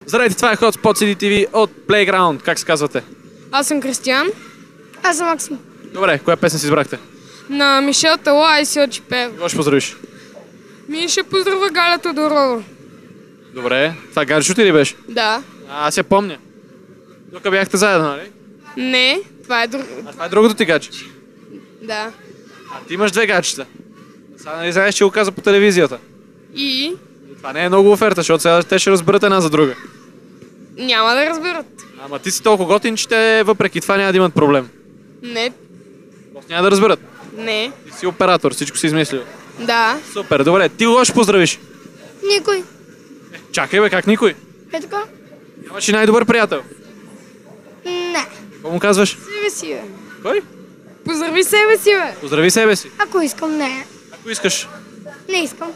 Здравейте, това е Hotspot CDTV от Playground. Как се казвате? Аз съм Кристиян. Аз съм Максим. Добре, коя песен си избрахте? На Мишел Тала, ай си Очипев. Кого ще поздравиш? Ще поздравя Галя Тодорова. Добре, това гаджето ти ли беше? Да. Аз я помня. Тук бяхте заедно, нали? Не, това е друг... А това е другото ти гадже. Да. А ти имаш две гаджета. Сега нали знаеш, че го каза по телевизията. И Това не е много оферта, защото сега те ще разберат една за друга. няма да разберат. Ама ти си толкова готин, че те въпреки това няма да имат проблем. Не, Просто няма да разберат. не, Ти си оператор, всичко си измислил. да. Супер, добре, ти го ще поздравиш. Никой. Чакай бе, как никой? Е така? Нямаш и най-добър приятел. Не. Какво му казваш? Себе си, бе. Кой? Поздрави себе си, бе. Поздрави себе си. Ако искам, не. Ако искаш. Не искам.